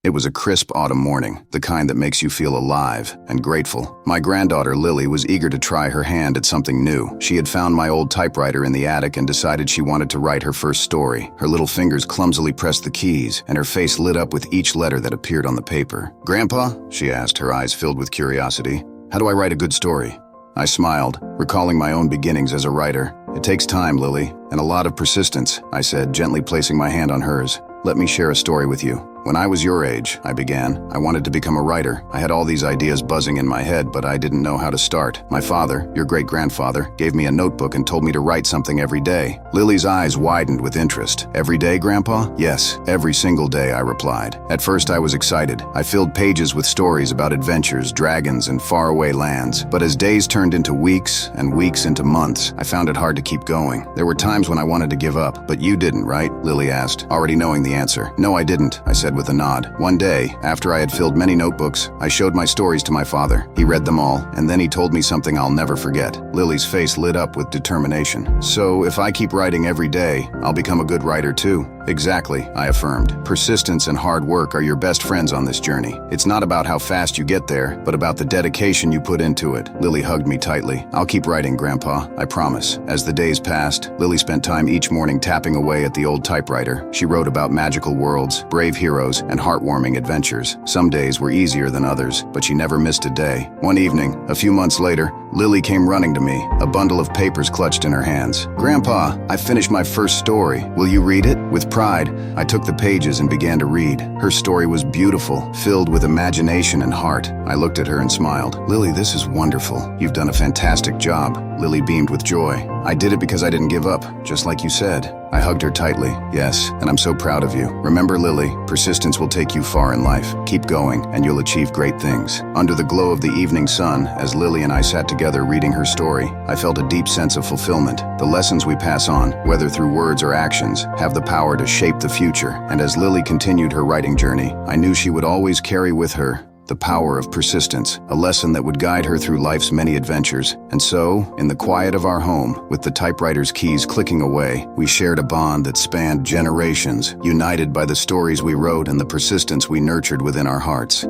It was a crisp autumn morning, the kind that makes you feel alive and grateful. My granddaughter, Lily, was eager to try her hand at something new. She had found my old typewriter in the attic and decided she wanted to write her first story. Her little fingers clumsily pressed the keys, and her face lit up with each letter that appeared on the paper. "Grandpa?" she asked, her eyes filled with curiosity. "How do I write a good story?" I smiled, recalling my own beginnings as a writer. "It takes time, Lily, and a lot of persistence," I said, gently placing my hand on hers. "Let me share a story with you. When I was your age," I began, "I wanted to become a writer. I had all these ideas buzzing in my head, but I didn't know how to start. My father, your great-grandfather, gave me a notebook and told me to write something every day." Lily's eyes widened with interest. "Every day, Grandpa?" "Yes, every single day," I replied. At first I was excited. I filled pages with stories about adventures, dragons, and faraway lands. But as days turned into weeks and weeks into months, I found it hard to keep going. There were times when I wanted to give up. "But you didn't, right?" Lily asked, already knowing the answer. "No, I didn't," I said with a nod. One day, after I had filled many notebooks, I showed my stories to my father. He read them all, and then he told me something I'll never forget. Lily's face lit up with determination. "So, if I keep writing every day, I'll become a good writer too?" "Exactly," I affirmed. "Persistence and hard work are your best friends on this journey. It's not about how fast you get there, but about the dedication you put into it." Lily hugged me tightly. "I'll keep writing, Grandpa, I promise." As the days passed, Lily spent time each morning tapping away at the old typewriter. She wrote about magical worlds, brave heroes, and heartwarming adventures. Some days were easier than others, but she never missed a day. One evening, a few months later, Lily came running to me, a bundle of papers clutched in her hands. "Grandpa, I finished my first story. Will you read it?" With pride, I took the pages and began to read. Her story was beautiful, filled with imagination and heart. I looked at her and smiled. "Lily, this is wonderful. You've done a fantastic job." Lily beamed with joy. "I did it because I didn't give up, just like you said." I hugged her tightly. "Yes, and I'm so proud of you. Remember, Lily, persistence will take you far in life. Keep going, and you'll achieve great things." Under the glow of the evening sun, as Lily and I sat together reading her story, I felt a deep sense of fulfillment. The lessons we pass on, whether through words or actions, have the power to shape the future. And as Lily continued her writing journey, I knew she would always carry with her the power of persistence, a lesson that would guide her through life's many adventures. And so, in the quiet of our home, with the typewriter's keys clicking away, we shared a bond that spanned generations, united by the stories we wrote and the persistence we nurtured within our hearts.